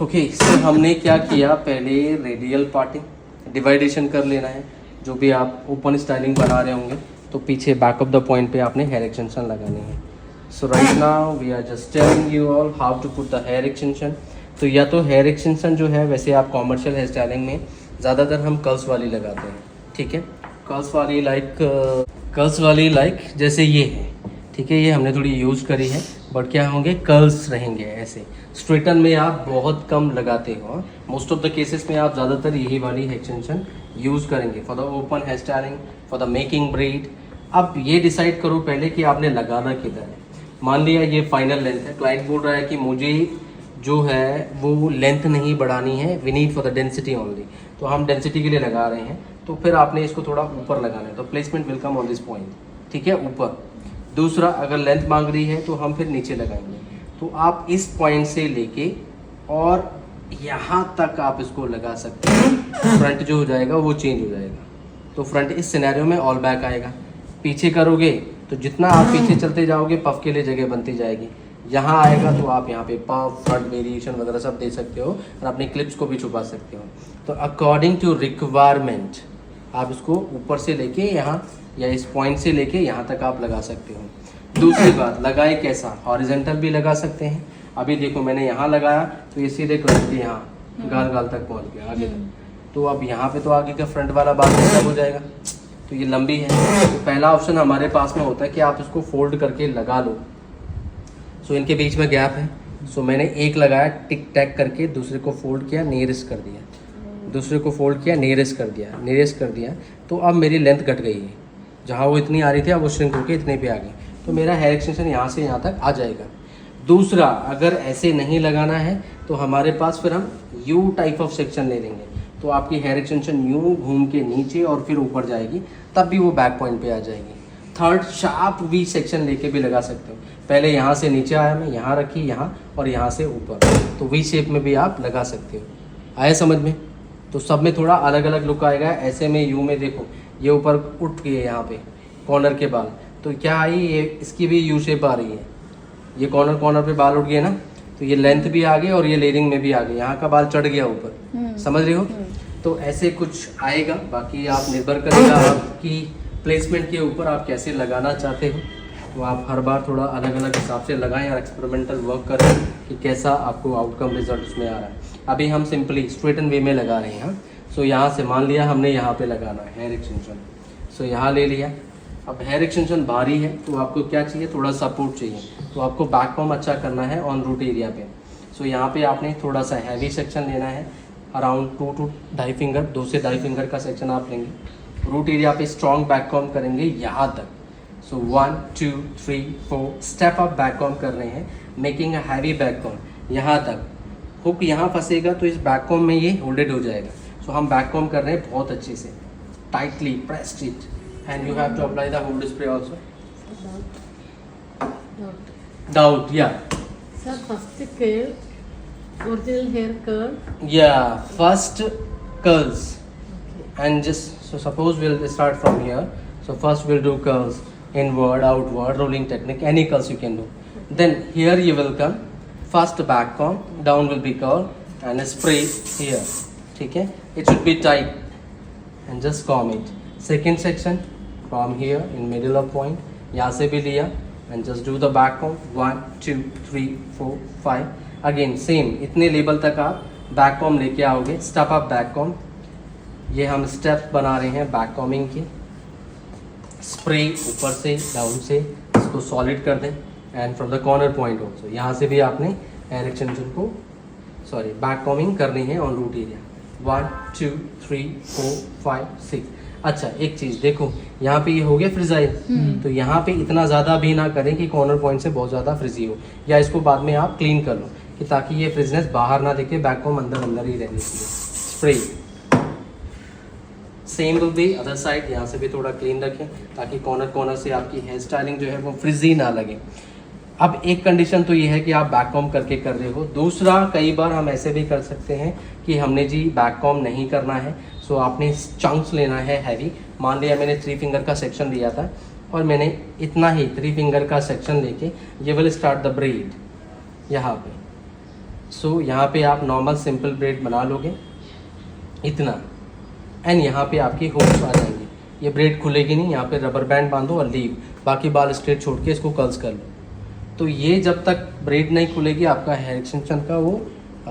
Okay sir, हमने क्या किया, पहले रेडियल पार्टिंग डिवाइडेशन कर लेना है। जो भी आप ओपन स्टाइलिंग बना रहे होंगे तो पीछे बैक ऑफ द पॉइंट पे आपने हेयर एक्सटेंशन लगानी है। So right now we are just telling you all how to put the hair extension. तो या तो हेयर एक्सटेंशन जो है, वैसे आप कॉमर्शियल हेयर स्टाइलिंग में ज़्यादातर हम कर्ल्स वाली लगाते हैं, ठीक है। कर्ल्स वाली लाइक जैसे ये है, ठीक है। ये हमने थोड़ी यूज़ करी है, बट क्या होंगे, कर्ल्स रहेंगे ऐसे। स्ट्रेटन में आप बहुत कम लगाते हो, मोस्ट ऑफ द केसेस में आप ज़्यादातर यही वाली एक्सटेंशन यूज़ करेंगे for the open hair styling, for the making braid. अब ये डिसाइड करो पहले कि आपने लगाना किधर है। मान लिया ये फाइनल लेंथ है, क्लाइंट बोल रहा है कि मुझे जो है वो लेंथ नहीं बढ़ानी है, we need for the density only, तो हम डेंसिटी के लिए लगा रहे हैं। तो फिर आपने इसको थोड़ा ऊपर लगाना है, तो placement will come on this point, ठीक है, ऊपर। दूसरा, अगर लेंथ मांग रही है तो हम फिर नीचे लगाएंगे। तो आप इस पॉइंट से लेके और यहाँ तक आप इसको लगा सकते हैं। फ्रंट जो हो जाएगा वो चेंज हो जाएगा। तो फ्रंट इस सिनेरियो में ऑल बैक आएगा। पीछे करोगे तो जितना आप पीछे चलते जाओगे पफ के लिए जगह बनती जाएगी। यहाँ आएगा तो आप यहाँ पे पफ, फ्रंट वेरिएशन वगैरह सब दे सकते हो और अपने क्लिप्स को भी छुपा सकते हो। तो अकॉर्डिंग टू रिक्वायरमेंट आप इसको ऊपर से लेके यहाँ या इस पॉइंट से लेके यहाँ तक आप लगा सकते हो। दूसरी बात, लगाए कैसा, हॉरिजेंटल भी लगा सकते हैं। अभी देखो मैंने यहाँ लगाया तो ये सीधे क्लाइंट के यहाँ गाल तक पहुँच गया, आगे तक। तो अब यहाँ पे तो आगे का फ्रंट वाला बाल डिस्टर्ब हो जाएगा, तो ये लंबी है। तो पहला ऑप्शन हमारे पास में होता है कि आप इसको फोल्ड करके लगा लो। सो इनके बीच में गैप है, सो मैंने एक लगाया, टिक टैक करके दूसरे को फोल्ड किया, नियरेस्ट कर दिया, दूसरे को फोल्ड किया, नियरेस्ट कर दिया। तो अब मेरी लेंथ घट गई है, जहाँ वो इतनी आ रही थी अब वो श्रिंक होकर इतने पे आ गई। तो मेरा हेयर एक्सटेंशन यहाँ से यहाँ तक आ जाएगा। दूसरा, अगर ऐसे नहीं लगाना है तो हमारे पास फिर हम यू टाइप ऑफ सेक्शन ले लेंगे। तो आपकी हेयर एक्सटेंशन यूँ घूम के नीचे और फिर ऊपर जाएगी, तब भी वो बैक पॉइंट पे आ जाएगी। थर्ड, शार्प वी सेक्शन लेके भी लगा सकते हो। पहले यहाँ से नीचे आया मैं, यहाँ रखी, यहाँ और यहाँ से ऊपर, तो वी शेप में भी आप लगा सकते हो। आया समझ में? तो सब में थोड़ा अलग अलग लुक आएगा। ऐसे में यू में देखो ये ऊपर उठ गई है यहाँ पे कॉर्नर के बाल, तो क्या आई, ये इसकी भी यू शेप आ रही है। ये कॉर्नर पे बाल उठ गए ना, तो ये लेंथ भी आ गई और ये लेयरिंग में भी आ गई, यहाँ का बाल चढ़ गया ऊपर, समझ रहे हो? तो ऐसे कुछ आएगा। बाकी आप निर्भर करेगा आपकी प्लेसमेंट के ऊपर, आप कैसे लगाना चाहते हो। तो आप हर बार थोड़ा अलग अलग हिसाब से लगाएं और एक्सपेरिमेंटल वर्क करें कि कैसा आपको आउटकम रिजल्ट उसमें आ रहा है। अभी हम सिंपली स्ट्रेटन वे में लगा रहे हैं। सो यहाँ से मान लिया हमने यहाँ पे लगाना है हेयर एक्सटेंशन, सो यहाँ ले लिया। अब हेयर एक्सटेंशन भारी है तो आपको क्या चाहिए, थोड़ा सपोर्ट चाहिए। तो आपको बैक कॉम अच्छा करना है ऑन रूट एरिया पे। सो यहाँ पे आपने थोड़ा सा हैवी सेक्शन लेना है, अराउंड 2 to 2.5 फिंगर, 2 से 2.5 फिंगर का सेक्शन आप लेंगे। रूट एरिया पे स्ट्रॉन्ग बैक कॉम करेंगे यहाँ तक। सो 1 2 3 4 स्टेप अप बैक कॉम कर रहे हैं, making a heavy back com यहाँ तक। हुक यहाँ फंसेगा तो इस बैक कॉम में ये होल्डेड हो जाएगा। सो हम बैक कॉम कर रहे हैं बहुत अच्छे से, tightly pressed it, and you have to apply the hold spray also. Doubt या sir, first curl, original hair curl. yeah, first curls. And just so suppose we'll start from here. So first we'll do curls, inward, outward, rolling technique, any curls you can do. Then here you will come, first back comb, down will be curl and a spray here, ठीक है। It should be tight and just comb it. Second section from here in middle of point, यहाँ से भी लिया and just do the back comb, 1 2 3 4 5, again same इतने level तक आप back com लेके आओगे। स्टेप अप बैक कॉम, ये हम स्टेप बना रहे हैं बैक कॉमिंग के। स्प्रे ऊपर से डाउन से इसको सॉलिड कर दें and from the corner point also, यहाँ से भी आपने हेयर एक्सटेंशन को बैक कॉमिंग करनी है ऑन रूट एरिया। 1 2 3 4 5 6। अच्छा एक चीज़ देखो, यहाँ पे ये हो गया फ्रिजाइल, तो यहाँ पे इतना ज़्यादा भी ना करें कि कॉर्नर पॉइंट से बहुत ज़्यादा फ्रिजी हो, या इसको बाद में आप क्लीन कर लो कि ताकि ये फ्रिजनेस बाहर ना दिखे, बैक कॉम अंदर अंदर ही रहनी चाहिए। Spray same will be other side, यहाँ से भी थोड़ा क्लीन रखें ताकि कॉर्नर से आपकी हेयर स्टाइलिंग जो है वो फ्रिजी ना लगे। अब एक कंडीशन तो ये है कि आप बैक कॉम करके कर रहे हो। दूसरा, कई बार हम ऐसे भी कर सकते हैं कि हमने जी बैक कॉम नहीं करना है, सो आपने चंक्स लेना है हैवी। मान लिया मैंने 3 फिंगर का सेक्शन लिया था और मैंने इतना ही 3 फिंगर का सेक्शन लेके ये विल स्टार्ट द ब्रेड यहाँ पे, सो यहाँ पे आप नॉर्मल सिंपल ब्रेड बना लोगे इतना, एंड यहाँ पे आपकी होप्स आ जाएंगी। ये ब्रेड खुलेगी नहीं, यहाँ पे रबर बैंड बांधो और लीव, बाकी बाल स्ट्रेट छोड़ के इसको कर्ल्स कर लो। तो ये जब तक ब्रेड नहीं खुलेगी आपका हेयर एक्सटेंशन का वो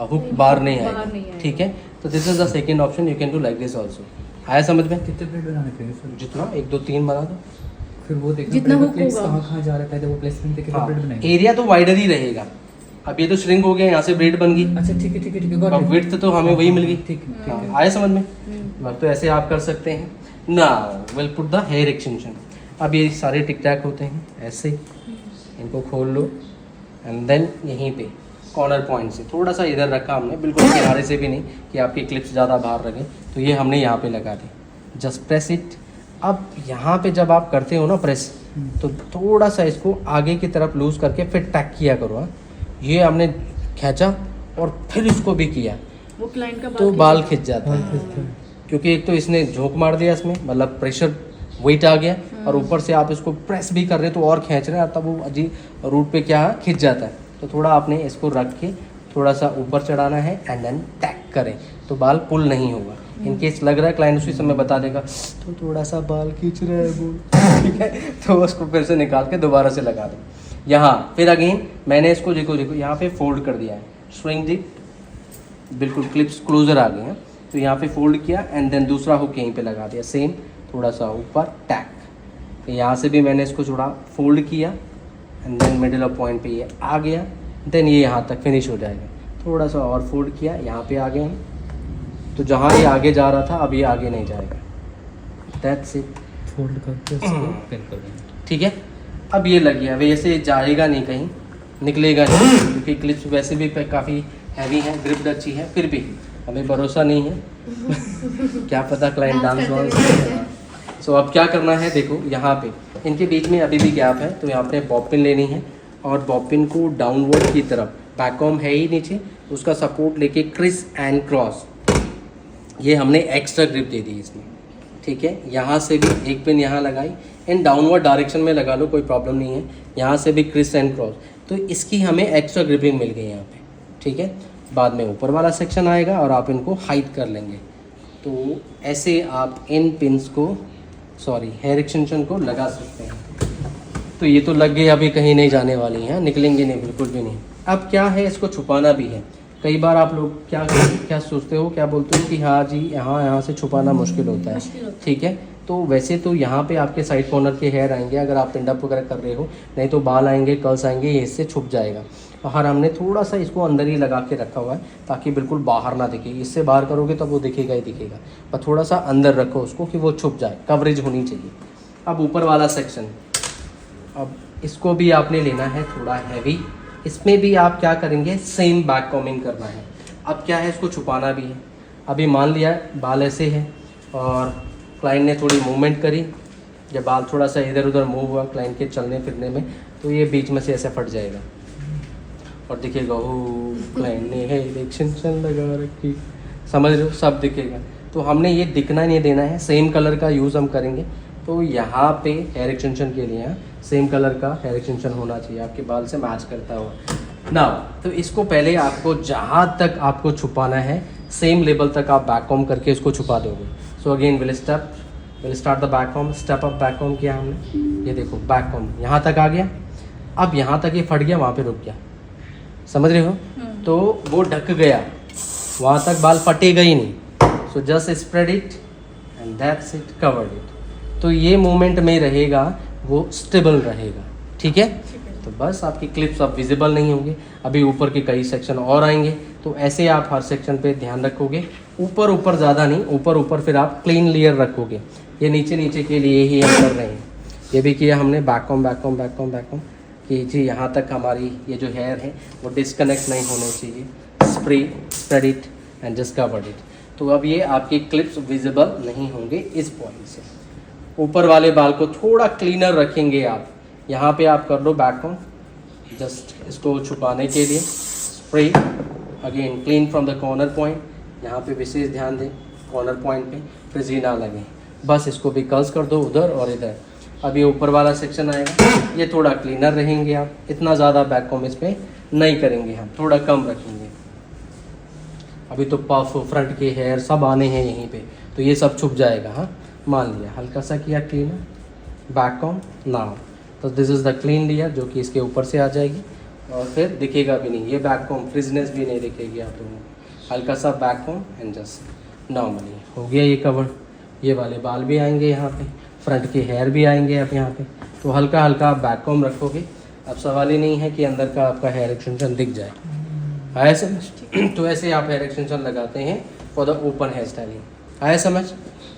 हुक बार नहीं आएगा, ठीक है। तो this is the second option, you can do like this also. आया समझ में? कितने ब्रेड बनाने पड़ेंगे सर? जितना 1 2 3 बना दो, फिर वो देखना जितना पड़ेगा हुक प्लेस होगा। कहाँ जा रहा है, पहले वो प्लेसमेंट देके हाँ, ब्रेड बनाएंगे। एरिया तो वाइडर ही रहेगा। अब ये तो श्रिंक हो गया, यहाँ से ब्रेड बन गई, अच्छा ठीक है ठीक है ठीक है, got अब it। विड्थ तो हमें वही मिल गई। ठीक है ठीक है। आया समझ में? तो ऐसे आप कर सकते हैं ना। Will put the hair extension. अब ये सारे टिक टैक होते हैं ऐसे, इनको खोल लो एंड देन यहीं पे कॉर्नर पॉइंट से थोड़ा सा इधर रखा हमने, बिल्कुल किनारे से भी नहीं कि आपकी क्लिप्स ज़्यादा बाहर लगे, तो ये हमने यहाँ पे लगा दी। Just press it. अब यहाँ पे जब आप करते हो ना प्रेस, तो थोड़ा सा इसको आगे की तरफ लूज करके फिर टैक किया करो। हाँ, ये हमने खींचा और फिर इसको भी किया वो क्लाइंट का तो बाल खिंच जाता है, क्योंकि एक तो इसने झोंक मार दिया इसमें, मतलब प्रेशर वेट आ गया, और ऊपर से आप इसको प्रेस भी कर रहे हैं तो और खींच रहे हैं, तब वो अजीब रूट पे क्या खिंच जाता है। तो थोड़ा आपने इसको रख के थोड़ा सा ऊपर चढ़ाना है एंड देन टैक करें तो बाल पुल नहीं होगा। इनकेस लग रहा है क्लाइंट उसी समय बता देगा तो थोड़ा सा बाल खींच रहा है वो, ठीक है, तो उसको फिर से निकाल के दोबारा से लगा दो। यहाँ फिर अगेन मैंने इसको देखो यहाँ पे फोल्ड कर दिया है, स्विंग दी, बिल्कुल क्लिप्स क्लोजर आ गए हैं, तो यहाँ पे फोल्ड किया एंड देन दूसरा हुक यहीं पे लगा दिया, सेम थोड़ा सा ऊपर टैक। तो यहाँ से भी मैंने इसको थोड़ा फोल्ड किया and then middle of point पे ये आ गया, देन ये यहाँ तक फिनिश हो जाएगा। थोड़ा सा और फोल्ड किया, यहाँ पे आ गए हम, तो जहाँ ये आगे जा रहा था अब ये आगे नहीं जाएगा। That's it. फोल्ड करके उसको पिन कर देंगे। ठीक है, अब ये लग गया, वैसे जाएगा नहीं कहीं, निकलेगा नहीं, क्योंकि क्लिप्स वैसे भी काफ़ी हैवी हैं, ग्रिप अच्छी है, फिर भी हमें भरोसा नहीं है क्या पता क्लाइंट डांस वांस। सो अब क्या करना है, देखो यहाँ पे इनके बीच में अभी भी गैप है, तो यहाँ पे बॉब पिन लेनी है और बॉब पिन को डाउनवर्ड की तरफ, बैककॉम है ही नीचे, उसका सपोर्ट लेके क्रिस एंड क्रॉस, ये हमने एक्स्ट्रा ग्रिप दे दी इसमें, ठीक है। यहाँ से भी एक पिन यहाँ लगाई एंड डाउनवर्ड डायरेक्शन में लगा लो, कोई प्रॉब्लम नहीं है। यहाँ से भी क्रिस एंड क्रॉस, तो इसकी हमें एक्स्ट्रा ग्रिपिंग मिल गई यहाँ पे, ठीक है। बाद में ऊपर वाला सेक्शन आएगा और आप इनको हाइड कर लेंगे। तो ऐसे आप इन पिन्स को, सॉरी हेयर एक्सटेंशन को लगा सकते हैं। तो ये तो लग गई, अभी कहीं नहीं जाने वाली हैं, निकलेंगे नहीं, बिल्कुल भी नहीं। अब क्या है, इसको छुपाना भी है। कई बार आप लोग क्या सोचते हो, क्या बोलते हो कि हाँ जी यहाँ से छुपाना मुश्किल होता है, ठीक है। तो वैसे तो यहाँ पे आपके साइड कॉर्नर के हेयर आएंगे अगर आप पिन अप वगैरह कर रहे हो, नहीं तो बाल आएंगे, कर्ल्स आएंगे, ये इससे छुप जाएगा। और हमने थोड़ा सा इसको अंदर ही लगा के रखा हुआ है ताकि बिल्कुल बाहर ना दिखे। इससे बाहर करोगे तो वो दिखेगा ही दिखेगा, पर थोड़ा सा अंदर रखो उसको कि वो छुप जाए, कवरेज होनी चाहिए। अब ऊपर वाला सेक्शन, अब इसको भी आपने लेना है थोड़ा हैवी, इसमें भी आप क्या करेंगे, सेम बैक कॉमिंग करना है। अब क्या है, इसको छुपाना भी है। अभी मान लिया बाल ऐसे है और क्लाइंट ने थोड़ी मूवमेंट करी, जब बाल थोड़ा सा इधर उधर मूव हुआ क्लाइंट के चलने फिरने में, तो ये बीच में से ऐसे फट जाएगा और दिखेगा ओ क्लाइंट ने हेयर एक्सटेंशन लगा रखी, समझ रहे हो, सब दिखेगा। तो हमने ये दिखना नहीं देना है, सेम कलर का यूज़ हम करेंगे। तो यहाँ पे हेयर एक्सटेंशन के लिए सेम कलर का हेयर एक्सटेंशन होना चाहिए, आपके बाल से मैच करता हुआ ना। तो इसको पहले आपको जहाँ तक आपको छुपाना है सेम लेवल तक आप बैक कॉम करके इसको छुपा दोगे। So again will start the back com, step up back com किया हमने, ये देखो बैक कॉम यहाँ तक आ गया। अब यहाँ तक ये फट गया, वहाँ पे रुक गया, समझ रहे हो, तो वो ढक गया, वहाँ तक बाल फटेगा ही नहीं। So just spread it and that's it, covered it. तो ये मूवमेंट में रहेगा, वो स्टेबल रहेगा, ठीक है। तो बस आपकी क्लिप्स अब विजिबल नहीं होंगे। अभी ऊपर के कई सेक्शन और आएंगे, तो ऐसे आप हर सेक्शन पे ध्यान रखोगे, ऊपर ज़्यादा नहीं, ऊपर फिर आप क्लीन लेयर रखोगे। ये नीचे के लिए ही हम कर रहे हैं। ये भी किया हमने बैक कॉम कि जी यहाँ तक हमारी ये जो हेयर है वो डिस्कनेक्ट नहीं होने चाहिए। Spread it and just covered it. तो अब ये आपकी क्लिप्स विजिबल नहीं होंगे इस पॉइंट से। ऊपर वाले बाल को थोड़ा क्लीनर रखेंगे आप, यहाँ पे आप कर लो बैक कॉम, जस्ट इसको छुपाने के लिए। Spray again clean from the corner point, यहाँ पे विशेष ध्यान दें कॉर्नर पॉइंट पे, फ्रिजी ना लगे। बस इसको भी कर्ल्स कर दो उधर और इधर। अब ये ऊपर वाला सेक्शन आएगा, ये थोड़ा क्लीनर रहेंगे आप, इतना ज़्यादा बैक कॉम इस पर नहीं करेंगे हम, थोड़ा कम रखेंगे। अभी तो पफ फ्रंट के हेयर सब आने हैं यहीं पे, तो ये सब छुप जाएगा। हाँ, मान लिया हल्का सा किया क्लीनर, बैक कॉम नाउ, तो this is the clean layer जो कि इसके ऊपर से आ जाएगी और फिर दिखेगा भी नहीं, ये बैक कॉम फ्रिजनेस भी नहीं दिखेगी आप लोगों को। हल्का सा back com and just normally हो गया ये कवर। ये वाले बाल भी आएंगे यहाँ पे, फ्रंट के हेयर भी आएंगे अब यहाँ पे, तो हल्का हल्का आप बैक कॉम रखोगे। अब सवाल ही नहीं है कि अंदर का आपका हेयर एक्सटेंशन दिख जाए, आया समझ? तो ऐसे आप हेयर एक्सटेंशन लगाते हैं for the open hair styling, आया समझ?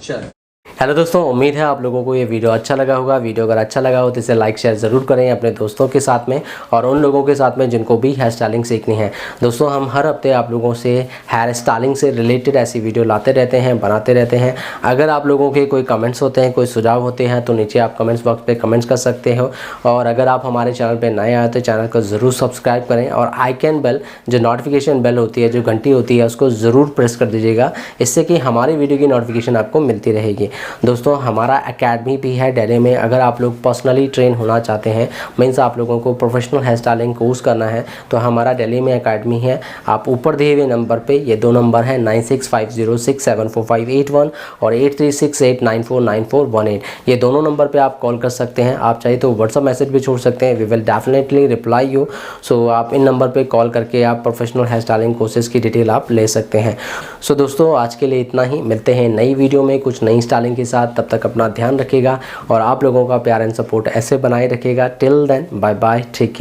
चलो, हेलो दोस्तों, उम्मीद है आप लोगों को ये वीडियो अच्छा लगा होगा। वीडियो अगर अच्छा लगा हो तो इसे लाइक शेयर ज़रूर करें अपने दोस्तों के साथ में और उन लोगों के साथ में जिनको भी हेयर स्टाइलिंग सीखनी है। दोस्तों, हम हर हफ्ते आप लोगों से हेयर स्टाइलिंग से रिलेटेड ऐसी वीडियो लाते रहते हैं, बनाते रहते हैं। अगर आप लोगों के कोई कमेंट्स होते हैं, कोई सुझाव होते हैं तो नीचे आप कमेंट्स बॉक्स पर कमेंट्स कर सकते हो। और अगर आप हमारे चैनल पर नए आए तो चैनल को ज़रूर सब्सक्राइब करें और आइकन बेल, जो नोटिफिकेशन बेल होती है, जो घंटी होती है, उसको ज़रूर प्रेस कर दीजिएगा, इससे कि हमारी वीडियो की नोटिफिकेशन आपको मिलती रहेगी। दोस्तों, हमारा एकेडमी भी है दिल्ली में। अगर आप लोग पर्सनली ट्रेन होना चाहते हैं, मीन्स आप लोगों को प्रोफेशनल हेयर स्टाइलिंग कोर्स करना है, तो हमारा दिल्ली में एकेडमी है। आप ऊपर दिए हुए नंबर पे, ये 2 नंबर है 9650674581 और 8368949418, ये दोनों नंबर पे आप कॉल कर सकते हैं। आप चाहिए तो व्हाट्सअप मैसेज भी छोड़ सकते हैं, we will definitely reply you. So आप इन नंबर पे कॉल करके आप प्रोफेशनल हेयर स्टाइलिंग कोर्सेज की डिटेल आप ले सकते हैं। सो दोस्तों, आज के लिए इतना ही। मिलते हैं नई वीडियो में कुछ नई स्टाइलिंग के साथ। तब तक अपना ध्यान रखिएगा और आप लोगों का प्यार एंड सपोर्ट ऐसे बनाए रखिएगा। टिल देन, बाय बाय, ठीक है।